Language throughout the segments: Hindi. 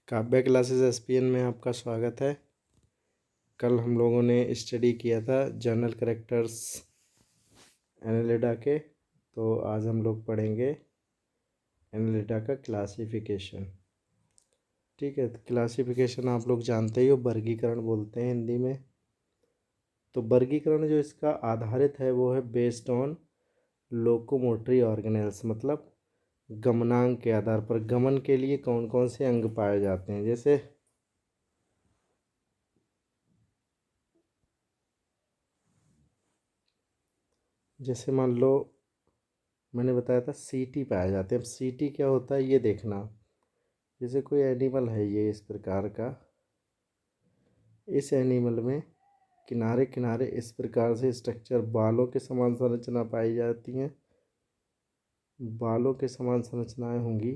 काव्या क्लासेस एसपीएन में आपका स्वागत है। कल हम लोगों ने स्टडी किया था जनरल कैरेक्टर्स एनालिडा के, तो आज हम लोग पढ़ेंगे एनालिडा का क्लासिफिकेशन। ठीक है, तो क्लासिफिकेशन आप लोग जानते ही हो, वर्गीकरण बोलते हैं हिंदी में। तो वर्गीकरण जो इसका आधारित है वो है बेस्ड ऑन लोकोमोटरी ऑर्गेनेल्स, मतलब गमनांक के आधार पर गमन के लिए कौन कौन से अंग पाए जाते हैं। जैसे मान लो मैंने बताया था सीटी पाए जाते हैं। अब सीटी क्या होता है ये देखना। जैसे कोई एनिमल है ये इस प्रकार का, इस एनिमल में किनारे किनारे इस प्रकार से स्ट्रक्चर, बालों के समान संरचना पाई जाती हैं। बालों के समान संरचनाएं होंगी,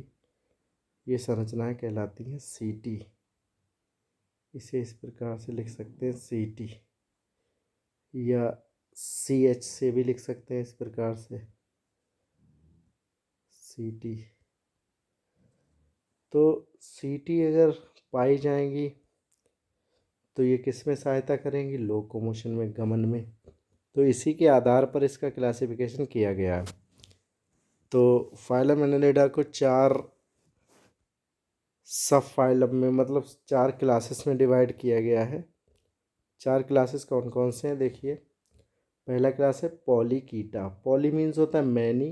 ये संरचनाएं कहलाती हैं सीटी। इसे इस प्रकार से लिख सकते हैं सीटी, या सीएच से भी लिख सकते हैं इस प्रकार से सीटी। तो सीटी अगर पाई जाएंगी तो ये किस में सहायता करेंगी? लोकोमोशन में, गमन में। तो इसी के आधार पर इसका क्लासिफिकेशन किया गया है। तो फाइलम एनालिडा को 4 सब फाइलम में, मतलब 4 क्लासेस में डिवाइड किया गया है। 4 क्लासेस कौन कौन से हैं देखिए। पहला क्लास है पॉलीकीटा। पॉली मीन्स होता है मैनी,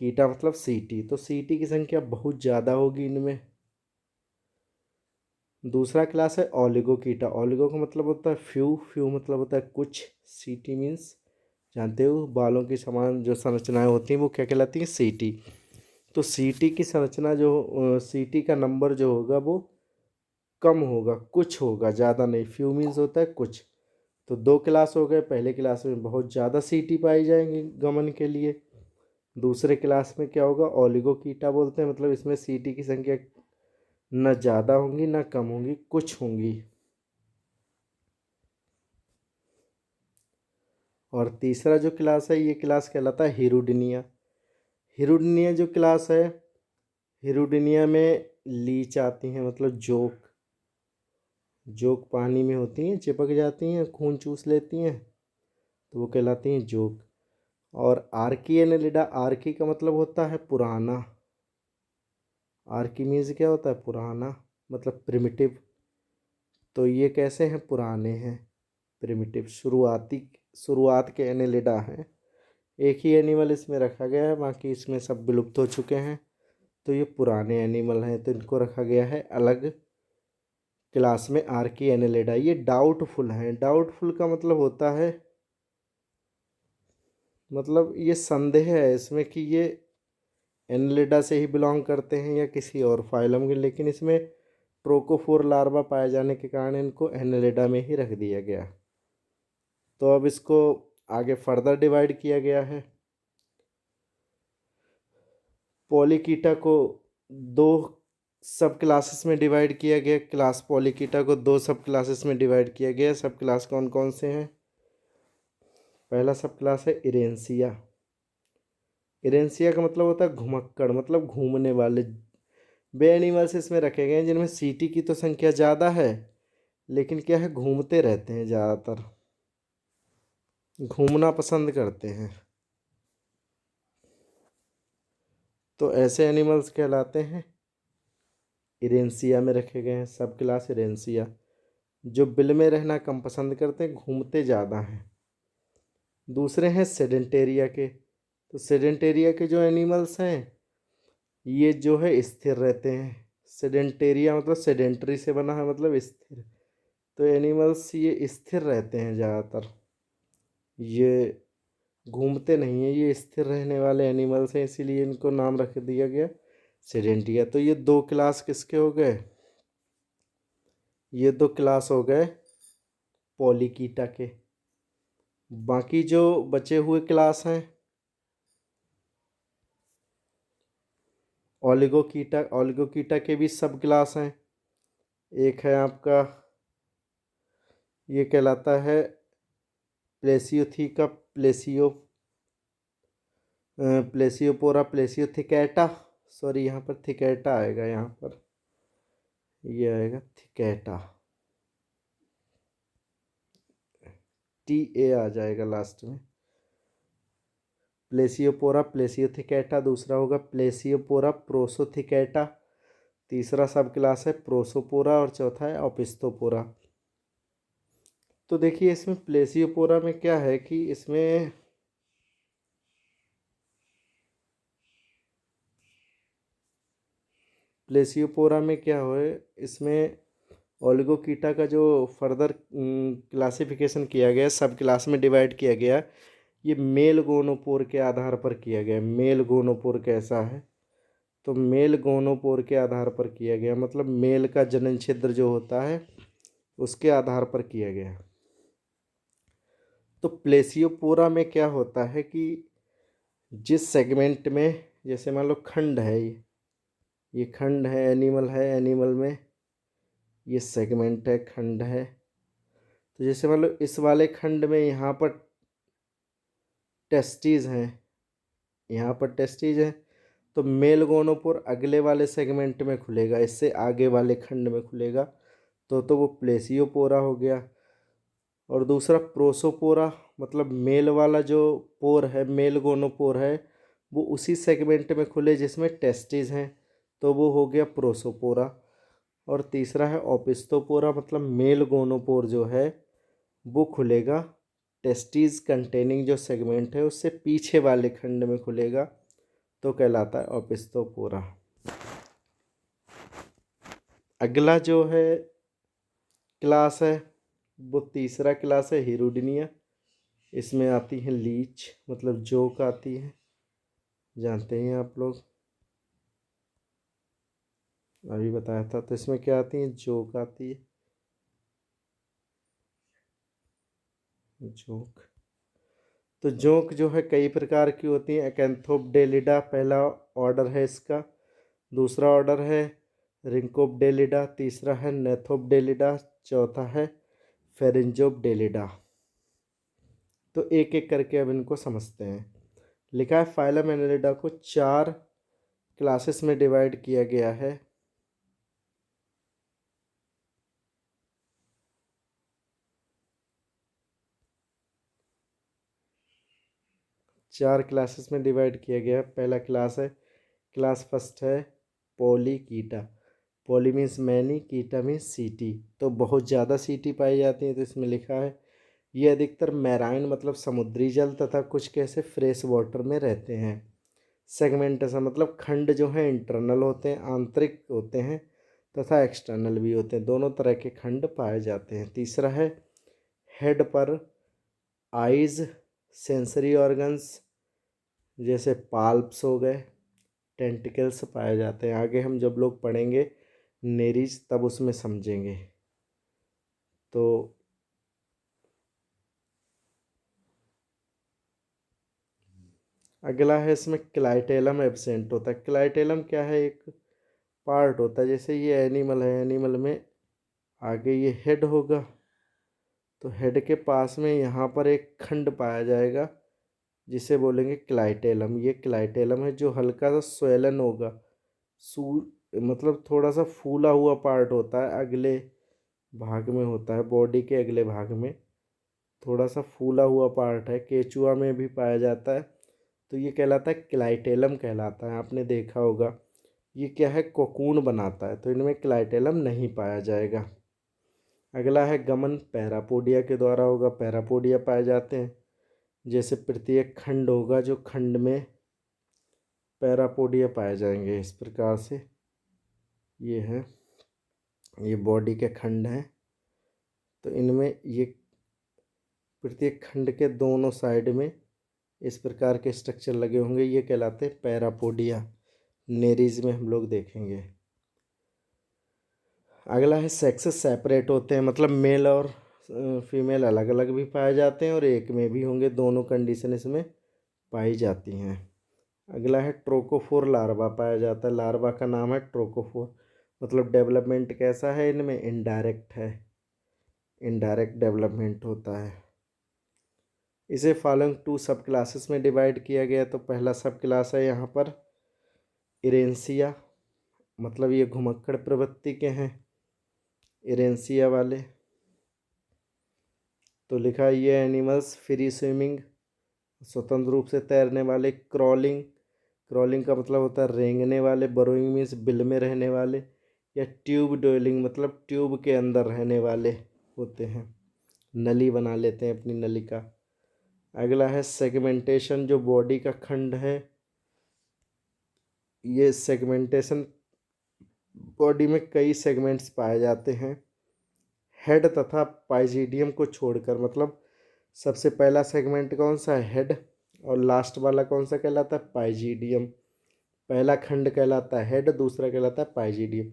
कीटा मतलब सीटी, तो सीटी की संख्या बहुत ज़्यादा होगी इनमें। दूसरा क्लास है ओलिगोकीटा। ओलिगो का मतलब होता है फ्यू, फ्यू मतलब होता है कुछ, सीटी मीन्स जानते हो बालों की समान जो संरचनाएं होती हैं वो क्या कहलाती हैं? सीटी। तो सीटी की संरचना जो सीटी का नंबर जो होगा वो कम होगा, कुछ होगा, ज़्यादा नहीं। फ्यू मीन्स होता है कुछ। तो 2 क्लास हो गए। पहले क्लास में बहुत ज़्यादा सीटी पाई जाएंगी गमन के लिए। दूसरे क्लास में क्या होगा? ओलिगोकीटा बोलते हैं, मतलब इसमें सीटी की संख्या न ज़्यादा होंगी न कम होंगी, कुछ होंगी। और तीसरा जो क्लास है ये क्लास कहलाता है हिरुडिनिया। हिरुडिनिया जो क्लास है, हिरुडिनिया में लीच आती हैं, मतलब जोक। जोक पानी में होती हैं, चिपक जाती हैं, खून चूस लेती हैं, तो वो कहलाती हैं जोक। और आर्की एनालिडा, आर्की का मतलब होता है पुराना। आर्की मीन्स क्या होता है? पुराना, मतलब प्रिमिटिव। तो ये कैसे हैं? पुराने हैं, प्रिमिटिव, शुरुआत के एनालिडा हैं। एक ही एनिमल इसमें रखा गया है, बाकी इसमें सब विलुप्त हो चुके हैं। तो ये पुराने एनिमल हैं, तो इनको रखा गया है अलग क्लास में, आर्की एनालिडा। ये डाउटफुल हैं। डाउटफुल का मतलब होता है, मतलब ये संदेह है इसमें कि ये एनालिडा से ही बिलोंग करते हैं या किसी और फाइलम के, लेकिन इसमें ट्रोकोफोर लार्वा पाए जाने के कारण इनको एनालिडा में ही रख दिया गया। तो अब इसको आगे फर्दर डिवाइड किया गया है। पॉलीकीटा को 2 सब क्लासेस में डिवाइड किया गया। क्लास पॉलीकीटा को 2 सब क्लासेस में डिवाइड किया गया। सब क्लास कौन कौन से हैं? पहला सब क्लास है इरेंसिया। इरेंसिया का मतलब होता है घुमक्कड़, मतलब घूमने वाले। वे एनिमल्स इसमें रखे गए हैं जिनमें सीटी की तो संख्या ज़्यादा है, लेकिन क्या है, घूमते रहते हैं, ज़्यादातर घूमना पसंद करते हैं। तो ऐसे एनिमल्स कहलाते हैं इरेंसिया में रखे गए हैं। सब क्लास इरेंसिया। जो बिल में रहना कम पसंद करते हैं, घूमते ज़्यादा हैं। दूसरे हैं सेडेंटेरिया के। तो सेडेंटेरिया के जो एनिमल्स हैं ये जो है स्थिर रहते हैं। सेडेंटेरिया मतलब सेडेंटरी से बना है, मतलब स्थिर। तो एनिमल्स ये स्थिर रहते हैं ज़्यादातर, ये घूमते नहीं हैं, ये स्थिर रहने वाले एनिमल्स हैं, इसीलिए इनको नाम रख दिया गया सेडेंटिया। तो ये 2 क्लास किसके हो गए? ये 2 क्लास हो गए पॉलीकीटा के। बाकी जो बचे हुए क्लास हैं ओलिगोकीटा, ओलिगोकीटा के भी सब क्लास हैं। एक है आपका, ये कहलाता है प्लेसियोथीका, प्लेसियोपोरा, प्लेसियोथिकैटा। सॉरी, यहाँ पर थिकैटा आएगा यहाँ पर। ये आएगा थिकेटा, TA आ जाएगा लास्ट में। प्लेसियोपोरा प्लेसियोथिकेटा दूसरा होगा, प्लेसियोपोरा प्रोसोथिकेटा तीसरा सब क्लास है, प्रोसोपोरा, और चौथा है ओपिस्थोपोरा। तो देखिए इसमें प्लेसियोपोरा में क्या है कि इसमें प्लेसियोपोरा में क्या हो, इसमें ओलिगोकीटा का जो फर्दर क्लासिफिकेशन किया गया, सब क्लास में डिवाइड किया गया, ये मेल गोनोपोर के आधार पर किया गया। मेल गोनोपोर कैसा है, तो मेल गोनोपोर के आधार पर किया गया, मतलब मेल का जनन छिद्र जो होता है उसके आधार पर किया गया। तो प्लेसियोपोरा में क्या होता है कि जिस सेगमेंट में, जैसे मान लो खंड है, ये खंड है, एनिमल है, एनिमल में ये सेगमेंट है, खंड है। तो जैसे मान लो इस वाले खंड में यहाँ पर टेस्टीज हैं, यहाँ पर टेस्टीज हैं, तो मेल गोनोपोर अगले वाले सेगमेंट में खुलेगा, इससे आगे वाले खंड में खुलेगा, तो वो प्लेसियोपोरा हो गया। और दूसरा प्रोसोपोरा, मतलब मेल वाला जो पोर है, मेल गोनोपोर है, वो उसी सेगमेंट में खुले जिसमें टेस्टीज हैं, तो वो हो गया प्रोसोपोरा। और तीसरा है ओपिस्थोपोरा, मतलब मेल गोनोपोर जो है वो खुलेगा टेस्टीज कंटेनिंग जो सेगमेंट है उससे पीछे वाले खंड में खुलेगा, तो कहलाता है ओपिस्थोपोरा। अगला जो है क्लास है वो तीसरा क्लास है हिरुडिनिया। इसमें आती है लीच, मतलब जोक आती है, जानते हैं आप लोग, अभी बताया था। तो इसमें क्या आती है, जोक आती है, जोक। तो जोंक जो है कई प्रकार की होती हैं। एकैंथोपडेलिडा पहला ऑर्डर है इसका, दूसरा ऑर्डर है रिंकोपडेलिडा, तीसरा है नेथोपडेलिडा, चौथा है फेरिंजोपडेलिडा। तो एक एक करके अब इनको समझते हैं। लिखा है फाइलम एनेलिडा को 4 क्लासेस में डिवाइड किया गया है। चार क्लासेस में डिवाइड किया गया। पहला क्लास है, क्लास फर्स्ट है Polychaeta. Poly means many, कीटा means सीटी, तो बहुत ज़्यादा सीटी पाई जाती है। तो इसमें लिखा है ये अधिकतर मैराइन मतलब समुद्री जल तथा कुछ कैसे फ्रेश वाटर में रहते हैं। सेगमेंटेशन मतलब खंड जो हैं इंटरनल होते हैं, आंतरिक होते हैं, तथा एक्सटर्नल भी होते हैं, दोनों तरह के खंड पाए जाते हैं। तीसरा है हेड पर आइज, सेंसरी ऑर्गन्स जैसे पाल्प्स हो गए, टेंटिकल्स पाए जाते हैं। आगे हम जब लोग पढ़ेंगे नेरीज तब उसमें समझेंगे। तो अगला है इसमें क्लाइटेलम एब्सेंट होता है। क्लाइटेलम क्या है, एक पार्ट होता है, जैसे ये एनिमल है, एनिमल में आगे ये हेड होगा, तो हेड के पास में यहाँ पर एक खंड पाया जाएगा जिसे बोलेंगे क्लाइटेलम। ये क्लाइटेलम है जो हल्का सा स्वेलन होगा, सू मतलब थोड़ा सा फूला हुआ पार्ट होता है, अगले भाग में होता है, बॉडी के अगले भाग में थोड़ा सा फूला हुआ पार्ट है, केचुआ में भी पाया जाता है। तो ये कहलाता है क्लाइटेलम कहलाता है, आपने देखा होगा। ये क्या है, कोकून बनाता है, तो इनमें क्लाइटेलम नहीं पाया जाएगा। अगला है गमन, पैरापोडिया के द्वारा होगा, पैरापोडिया पाए जाते हैं। जैसे प्रत्येक खंड होगा, जो खंड में पैरापोडिया पाए जाएंगे इस प्रकार से। ये है, ये बॉडी के खंड हैं, तो इनमें ये प्रत्येक खंड के दोनों साइड में इस प्रकार के स्ट्रक्चर लगे होंगे, ये कहलाते हैं पैरापोडिया। नेरीज में हम लोग देखेंगे। अगला है सेक्सेस सेपरेट होते हैं, मतलब मेल और फीमेल अलग अलग भी पाए जाते हैं और एक में भी होंगे, दोनों कंडीशन इसमें पाई जाती हैं। अगला है ट्रोकोफोर लार्वा पाया जाता है। लार्वा का नाम है ट्रोकोफोर, मतलब डेवलपमेंट कैसा है इनमें, इनडायरेक्ट है, इनडायरेक्ट डेवलपमेंट होता है। इसे फॉलोइंग 2 सब क्लासेस में डिवाइड किया गया। तो पहला सब क्लास है यहाँ पर इरेंसिया, मतलब ये घुमक्कड़ प्रवृत्ति के हैं। इरेंसिया वाले। तो लिखा है ये एनिमल्स फ्री स्विमिंग, स्वतंत्र रूप से तैरने वाले। क्रॉलिंग, क्रॉलिंग का मतलब होता है रेंगने वाले। बरोइंग मीन्स बिल में रहने वाले। या ट्यूब डोइलिंग मतलब ट्यूब के अंदर रहने वाले होते हैं, नली बना लेते हैं अपनी नली का। अगला है सेगमेंटेशन, जो बॉडी का खंड है। ये सेगमेंटेशन, बॉडी में कई सेगमेंट्स पाए जाते हैं हेड तथा पाइजीडियम को छोड़कर। मतलब सबसे पहला सेगमेंट कौन सा है, हेड, और लास्ट वाला कौन सा कहलाता है, पाइजीडियम। पहला खंड कहलाता है हेड, दूसरा कहलाता है पाइजीडियम।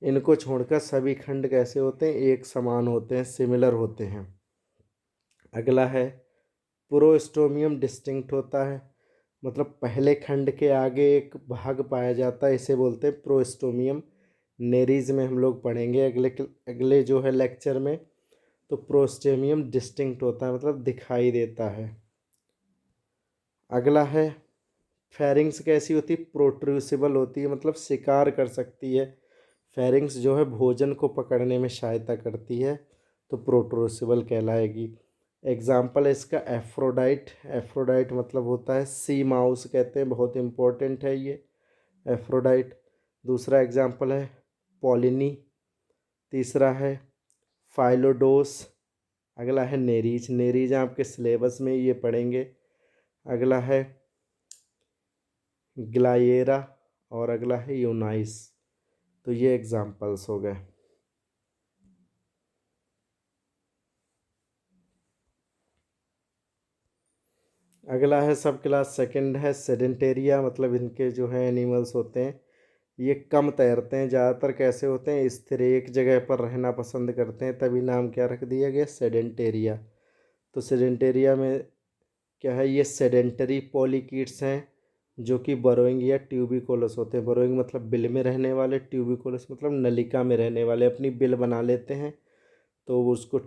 इनको छोड़कर सभी खंड कैसे होते हैं, एक समान होते हैं, सिमिलर होते हैं। अगला है प्रोस्टोमियम डिस्टिंक्ट होता है, मतलब पहले खंड के आगे एक भाग पाया जाता है, इसे बोलते हैं प्रोस्टोमियम। नेरीज में हम लोग पढ़ेंगे अगले अगले जो है लेक्चर में। तो प्रोस्टोमियम डिस्टिंक्ट होता है मतलब दिखाई देता है। अगला है फेरिंग्स, कैसी होती है, प्रोट्रूसिबल होती है, मतलब शिकार कर सकती है। फेरिंग्स जो है भोजन को पकड़ने में सहायता करती है, तो प्रोट्रूसिबल कहलाएगी। एग्जाम्पल है इसका एफ्रोडाइट। एफ्रोडाइट मतलब होता है सी माउस कहते हैं, बहुत इंपॉर्टेंट है ये एफ्रोडाइट। दूसरा एग्जाम्पल है पॉलिनी। तीसरा है फाइलोडोस। अगला है नेरीज। नेरीज आपके सिलेबस में ये पढ़ेंगे। अगला है ग्लाइएरा और अगला है यूनाइस। तो ये एग्जाम्पल्स हो गए। अगला है सब क्लास सेकंड है सेडेंटेरिया, मतलब इनके जो है एनिमल्स होते हैं ये कम तैरते हैं, ज़्यादातर कैसे होते हैं, स्थिर एक जगह पर रहना पसंद करते हैं, तभी नाम क्या रख दिया गया, सेडेंटेरिया। तो सेडेंटेरिया में क्या है, ये सेडेंटरी पॉलीकीट्स हैं जो कि बरोइंग या ट्यूबिकोलस होते हैं। बरोइंग मतलब बिल में रहने वाले, ट्यूबिकोलस मतलब नलिका में रहने वाले, अपनी बिल बना लेते हैं, तो उसको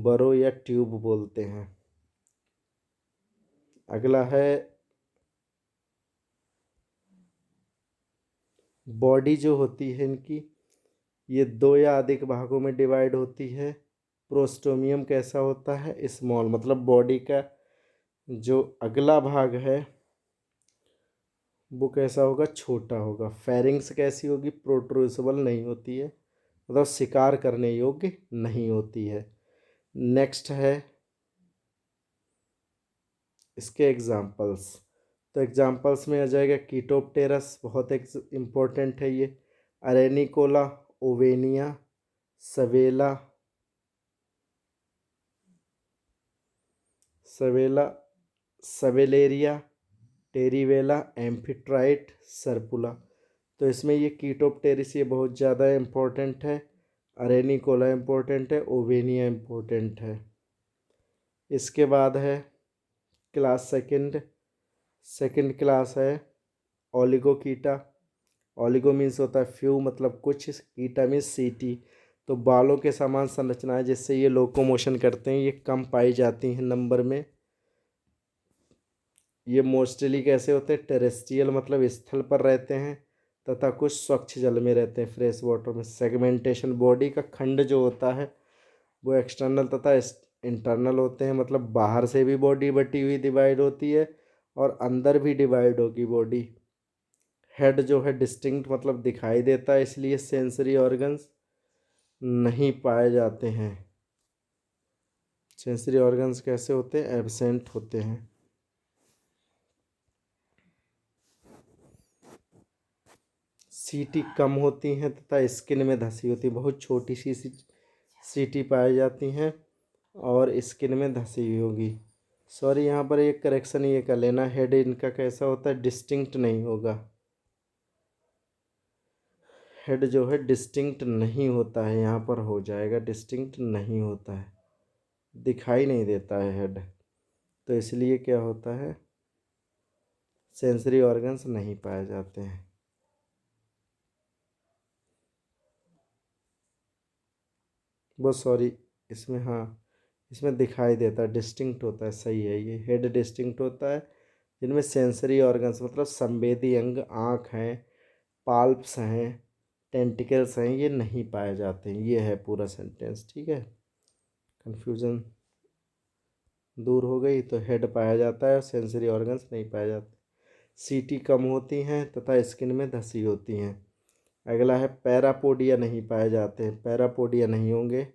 बरो या ट्यूब बोलते हैं। अगला है बॉडी जो होती है इनकी, ये दो या अधिक भागों में डिवाइड होती है। प्रोस्टोमियम कैसा होता है, स्मॉल, मतलब बॉडी का जो अगला भाग है वो कैसा होगा, छोटा होगा। फेरिंग्स कैसी होगी, प्रोट्रूसिबल नहीं होती है, मतलब शिकार करने योग्य नहीं होती है। नेक्स्ट है इसके एग्जाम्पल्स। तो एग्जाम्पल्स में आ जाएगा कीटोप्टेरस, बहुत एक इम्पोर्टेंट है ये। अरेनिकोला, ओवेनिया, सवेला, सवेला सवेलेरिया, टेरीवेला, एम्फिट्राइट, सर्पुला। तो इसमें ये कीटोप्टेरिस ये बहुत ज़्यादा इम्पोर्टेंट है। अरेनिकोला इम्पोर्टेंट है, ओवेनिया इम्पोर्टेंट है। इसके बाद है क्लास सेकंड। सेकंड क्लास है ओलिगोकीटा। ओलिगो मीन्स होता है फ्यू, मतलब कुछ, कीटा मीन्स सीटी। तो बालों के समान संरचना है जिससे ये लोकोमोशन करते हैं, ये कम पाई जाती हैं नंबर में। ये मोस्टली कैसे होते हैं, टेरेस्ट्रियल मतलब स्थल पर रहते हैं, तथा कुछ स्वच्छ जल में रहते हैं, फ्रेश वाटर में। सेगमेंटेशन, बॉडी का खंड जो होता है वो एक्सटर्नल तथा इंटरनल होते हैं, मतलब बाहर से भी बॉडी बटी हुई डिवाइड होती है और अंदर भी डिवाइड होगी बॉडी। हेड जो है डिस्टिंक्ट मतलब दिखाई देता है, इसलिए सेंसरी ऑर्गन्स नहीं पाए जाते हैं। सेंसरी ऑर्गन्स कैसे होते हैं, एब्सेंट होते हैं। सीटी कम होती हैं तथा स्किन में धसी होती है, बहुत छोटी सी सीटी पाई जाती हैं और स्किन में धसी हुई होगी। सॉरी, यहाँ पर एक करेक्शन ये कर लेना, हेड इनका कैसा होता है, डिस्टिंक्ट नहीं होगा। हेड जो है डिस्टिंक्ट नहीं होता है, यहाँ पर हो जाएगा, डिस्टिंक्ट नहीं होता है, दिखाई नहीं देता है हेड, तो इसलिए क्या होता है, सेंसरी ऑर्गन्स नहीं पाए जाते हैं। वो सॉरी, इसमें हाँ, इसमें दिखाई देता है, डिस्टिंक्ट होता है, सही है, ये हेड डिस्टिंक्ट होता है। जिनमें सेंसरी ऑर्गन्स मतलब संवेदी अंग, आँख हैं, पाल्प्स हैं, टेंटिकल्स हैं ये नहीं पाए जाते हैं। ये है पूरा सेंटेंस, ठीक है। कन्फ्यूज़न दूर हो गई। तो हेड पाया जाता है, सेंसरी ऑर्गन्स नहीं पाए जाते। सीटी कम होती हैं तथा स्किन में धसी होती हैं। अगला है पैरापोडिया नहीं पाए जाते हैं। पैरापोडिया नहीं होंगे।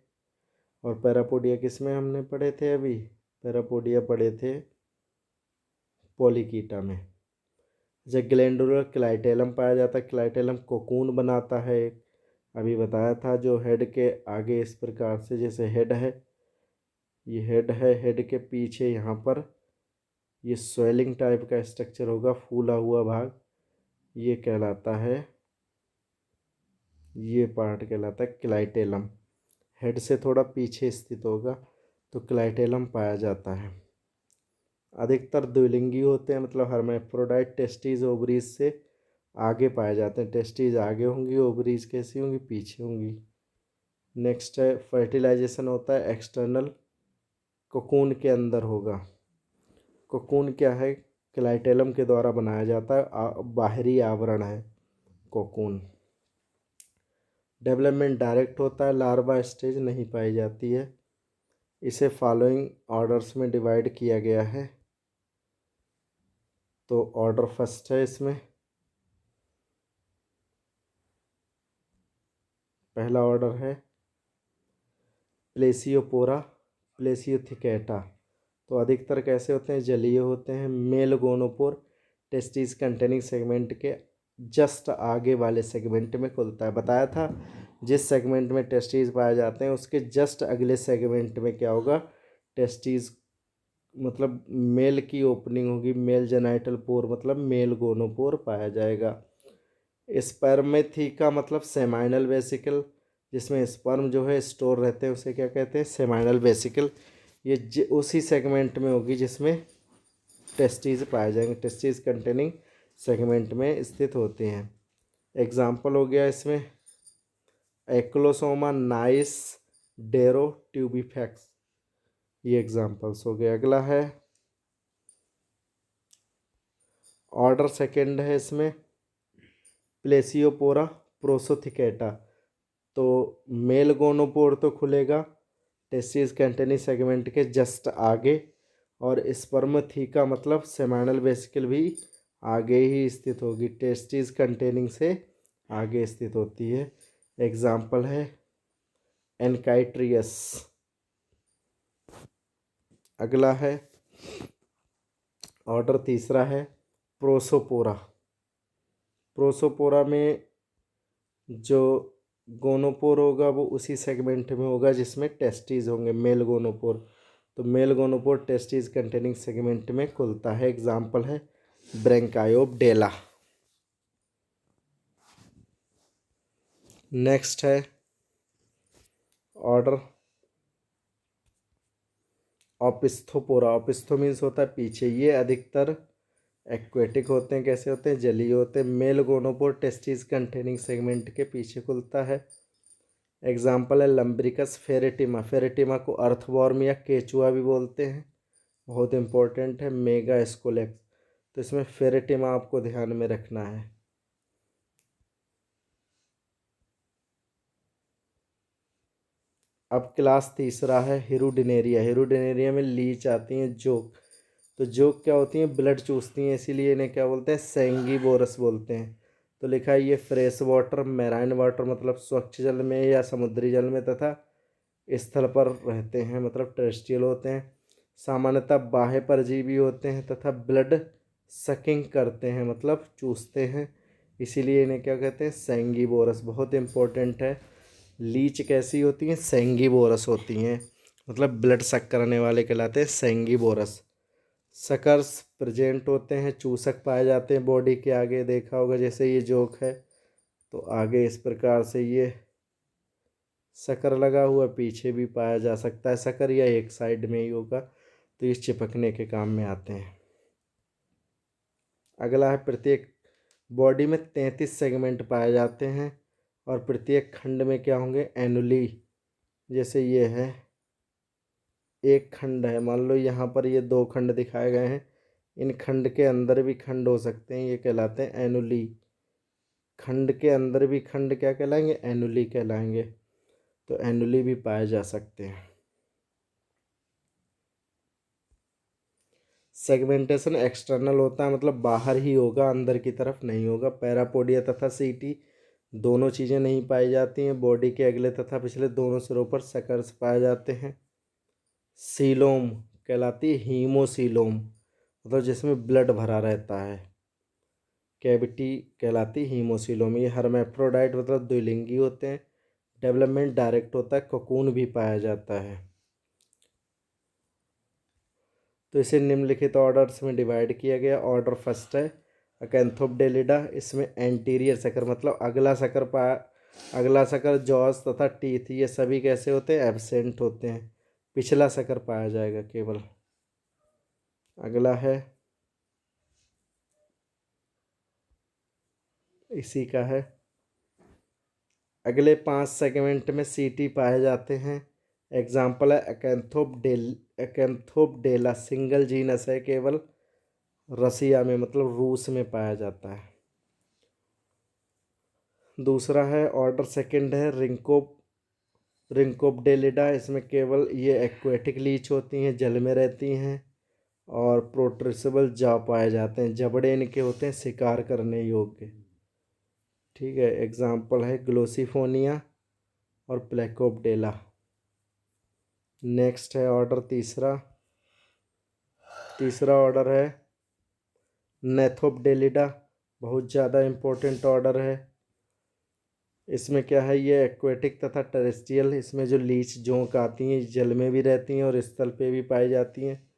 और पैरापोडिया किस में हमने पढ़े थे अभी? पैरापोडिया पढ़े थे पॉलीकीटा में। जब ग्लैंडुलर क्लाइटेलम पाया जाता है, क्लाइटेलम कोकून बनाता है एक, अभी बताया था, जो हेड के आगे इस प्रकार से, जैसे हेड है, ये हेड है, हेड के पीछे यहाँ पर ये स्वेलिंग टाइप का स्ट्रक्चर होगा, फूला हुआ भाग, ये कहलाता है, ये पार्ट कहलाता है क्लाइटेलम। हेड से थोड़ा पीछे स्थित होगा तो क्लाइटेलम पाया जाता है। अधिकतर द्विलिंगी होते हैं, मतलब हर्मेफ्रोडाइट टेस्टीज ओवरीज से आगे पाए जाते हैं। टेस्टीज आगे होंगी, ओवरीज कैसी होंगी? पीछे होंगी। नेक्स्ट है फर्टिलाइजेशन होता है एक्सटर्नल, कोकून के अंदर होगा। कोकून क्या है? क्लाइटेलम के द्वारा बनाया जाता है, बाहरी आवरण है कोकून। डेवलपमेंट डायरेक्ट होता है, लार्वा स्टेज नहीं पाई जाती है। इसे फॉलोइंग ऑर्डर्स में डिवाइड किया गया है। तो ऑर्डर फर्स्ट है इसमें, पहला ऑर्डर है प्लेसियोपोरा, प्लेसियोथिकेटा। तो अधिकतर कैसे होते हैं? जलीय होते हैं। Male gonopore testis containing segment के जस्ट आगे वाले सेगमेंट में खुलता है। बताया था जिस सेगमेंट में टेस्टिस पाए जाते हैं उसके जस्ट अगले सेगमेंट में क्या होगा? टेस्टिस मतलब मेल की ओपनिंग होगी, मेल जेनाइटल पोर मतलब मेल गोनोपोर पाया जाएगा। स्पर्मेथिका मतलब सेमाइनल वेसिकल, जिसमें स्पर्म जो है स्टोर रहते हैं, उसे क्या कहते हैं? Seminal vesicle. ये उसी सेगमेंट में होगी जिसमें टेस्टीज पाए जाएंगे, टेस्टीज कंटेनिंग सेगमेंट में स्थित होते हैं। एग्जाम्पल हो गया इसमें एक्लोसोमा नाइस डेरो ट्यूबिफैक्स, ये एग्जाम्पल्स हो गए। अगला है ऑर्डर सेकेंड है इसमें प्लेसियोपोरा प्रोसोथिकेटा। तो मेल गोनोपोर तो खुलेगा टेस्टिस कंटेनिंग सेगमेंट के जस्ट आगे, और स्पर्मथीका मतलब सेमाइनल वेसिकल भी आगे ही स्थित होगी, टेस्टिस कंटेनिंग से आगे स्थित होती है। एग्जाम्पल है एनकाइट्रियस। अगला है ऑर्डर तीसरा है प्रोसोपोरा। प्रोसोपोरा में जो गोनोपोर होगा वो उसी सेगमेंट में होगा जिसमें टेस्टीज होंगे, मेल गोनोपोर। तो male gonopore testes containing segment में खुलता है। एग्जाम्पल है ब्रेंकायोपडेला। नेक्स्ट है ऑर्डर ऑपिस्थोपोरा। ऑपिस्थो मीन्स होता है पीछे। ये अधिकतर एक्वेटिक होते हैं। कैसे होते हैं? जलीय होते हैं। Male gonopore testes containing segment के पीछे खुलता है। एग्जाम्पल है लम्ब्रिकस फेरेटिमा। फेरेटिमा को अर्थवॉर्म या केचुआ भी बोलते हैं, बहुत इंपॉर्टेंट है। मेगा स्कोलेक्स, तो इसमें फेरेटिमा आपको ध्यान में रखना है। अब क्लास तीसरा है हिरुडिनेरिया। हिरुडिनेरिया में लीच आती हैं जोक। तो जोक क्या होती हैं? ब्लड चूसती हैं, इसीलिए इन्हें क्या बोलते हैं? सेंगिबोरस बोलते हैं। तो लिखा है ये फ्रेश वाटर, मैराइन वाटर मतलब स्वच्छ जल में या समुद्री जल में तथा स्थल पर रहते हैं, मतलब टेरेस्ट्रियल होते हैं। सामान्यतः बाह्य परजीवी होते हैं तथा ब्लड सकिंग करते हैं, मतलब चूसते हैं, इसीलिए इन्हें क्या कहते हैं? सेंगिबोरस। बहुत इंपॉर्टेंट है। लीच कैसी होती हैं? सेंगिबोरस होती हैं, मतलब ब्लड सक करने वाले कहलाते हैं सेंगिबोरस। सकर्स प्रेजेंट होते हैं, चूसक पाए जाते हैं बॉडी के आगे, देखा होगा जैसे ये जोक है तो आगे इस प्रकार से ये शकर लगा हुआ, पीछे भी पाया जा सकता है शकर, या एक साइड में ही होगा, तो ये चिपकने के काम में आते हैं। अगला है प्रत्येक बॉडी में 33 सेगमेंट पाए जाते हैं और प्रत्येक खंड में क्या होंगे? एनुली। जैसे ये है एक खंड है, मान लो यहाँ पर ये दो खंड दिखाए गए हैं, इन खंड के अंदर भी खंड हो सकते हैं, ये कहलाते हैं एनुली खंड के अंदर भी खंड क्या कहलाएंगे, एनुली कहलाएंगे। तो एनुली भी पाए जा सकते हैं। सेगमेंटेशन एक्सटर्नल होता है, मतलब बाहर ही होगा, अंदर की तरफ नहीं होगा। पैरापोडिया तथा सीटी दोनों चीज़ें नहीं पाई जाती हैं। बॉडी के अगले तथा पिछले दोनों सिरों पर सकर्स पाए जाते हैं। सीलोम कहलाती है हीमोसीलोम, मतलब जिसमें ब्लड भरा रहता है। कैविटी कहलाती है हीमोसीलोम। ये हर्मैफ्रोडाइट मतलब द्विलिंगी होते हैं। डेवलपमेंट डायरेक्ट होता है। कोकून भी पाया जाता है। तो इसे निम्नलिखित ऑर्डर्स में डिवाइड किया गया। ऑर्डर फर्स्ट है अकैंथोपडेलिडा। इसमें एंटीरियर सकर मतलब अगला सकर, जॉस तथा टीथ ये सभी कैसे होते हैं, एब्सेंट होते हैं। पिछला सकर पाया जाएगा केवल। अगला है इसी का है। अगले 5 सेगमेंट में सीटी पाए जाते हैं। एग्जाम्पल है अकैंथोपडेला सिंगल जीनस है, केवल रसिया में मतलब रूस में पाया जाता है। दूसरा है ऑर्डर सेकंड है रिंकोपडेलिडा। इसमें केवल ये एक्वेटिक लीच होती हैं, जल में रहती हैं और प्रोट्रेसिबल जाव पाए जाते हैं। जबड़े इनके होते हैं शिकार करने योग्य। ठीक है, एग्जाम्पल है ग्लोसिफोनिया और प्लेकोपडेला। नेक्स्ट है ऑर्डर तीसरा ऑर्डर है नेथोपडेलिडा। बहुत ज़्यादा इम्पोर्टेंट ऑर्डर है। इसमें क्या है, ये एक्वेटिक तथा टेरेस्ट्रियल। इसमें जो लीच जोंक आती हैं जल में भी रहती हैं और स्थल पे भी पाई जाती हैं।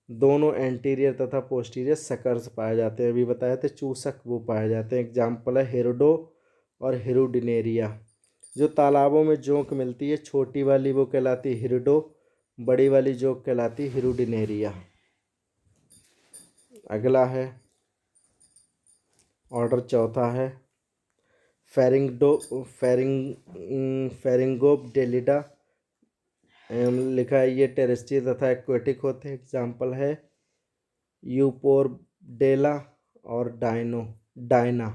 दोनों एंटीरियर तथा पोस्टीरियर सकर्स पाए जाते हैं। अभी बताए थे चूसक वो पाए जाते हैं। एग्जाम्पल है हिरुडो और हिरुडिनेरिया। जो तालाबों में जोंक मिलती है, छोटी वाली वो कहलाती है हिरुडो, बड़ी वाली जोंक कहलाती है हिरुडिनेरिया। अगला है ऑर्डर चौथा है फेरिंगोपडेलिडा। लिखा है ये टेरेस्ट्रियल तथा एक्वेटिक होते हैं। एग्जाम्पल है यूपोरडेला और डायना।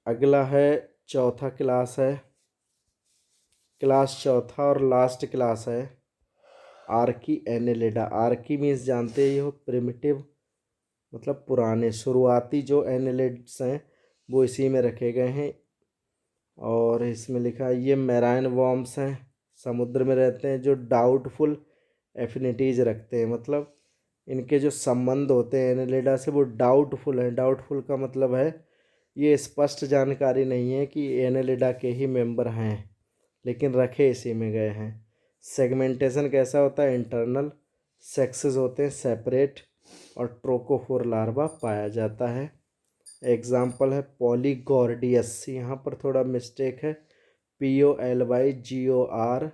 अगला है चौथा क्लास चौथा और लास्ट क्लास है आर्की एनेलिडा। आर्की मीन्स जानते ही हो प्रिमिटिव, मतलब पुराने शुरुआती जो एनेलिड्स हैं वो इसी में रखे गए हैं। और इसमें लिखा है ये मैराइन वॉर्म्स हैं, समुद्र में रहते हैं, जो डाउटफुल एफिनिटीज़ रखते हैं। मतलब इनके जो संबंध होते हैं एनेलिडा से वो डाउटफुल है। डाउटफुल का मतलब है ये स्पष्ट जानकारी नहीं है कि एनेलिडा के ही मेंबर हैं, लेकिन रखे इसी में गए हैं। सेगमेंटेशन कैसा होता है, इंटरनल। सेक्सेस होते हैं सेपरेट और ट्रोकोफोर लार्वा पाया जाता है। एग्जाम्पल है पॉलीगॉर्डियस। यहाँ पर थोड़ा मिस्टेक है, POLYGORDIUS,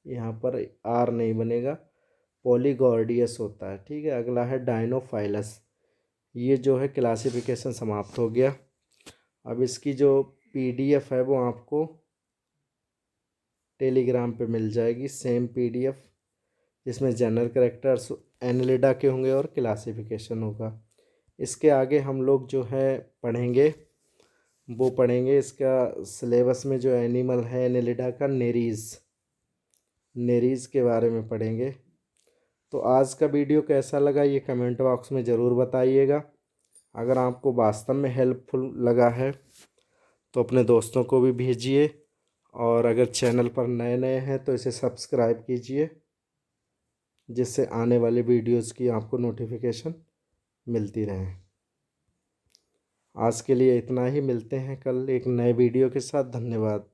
यहाँ पर आर नहीं बनेगा, पॉलीगॉर्डियस होता है। ठीक है, अगला है डायनोफाइलस। ये जो है क्लासिफिकेशन समाप्त हो गया। अब इसकी जो PDF है वो आपको टेलीग्राम पे मिल जाएगी, सेम PDF, जिसमें जनरल कैरेक्टर्स एनेलिडा के होंगे और क्लासिफिकेशन होगा। इसके आगे हम लोग जो है पढ़ेंगे इसका सिलेबस में जो एनिमल है एनेलिडा का, नेरीज़ के बारे में पढ़ेंगे। तो आज का वीडियो कैसा लगा ये कमेंट बॉक्स में ज़रूर बताइएगा। अगर आपको वास्तव में हेल्पफुल लगा है तो अपने दोस्तों को भी भेजिए, और अगर चैनल पर नए हैं तो इसे सब्सक्राइब कीजिए, जिससे आने वाले वीडियोस की आपको नोटिफिकेशन मिलती रहे। आज के लिए इतना ही, मिलते हैं कल एक नए वीडियो के साथ। धन्यवाद।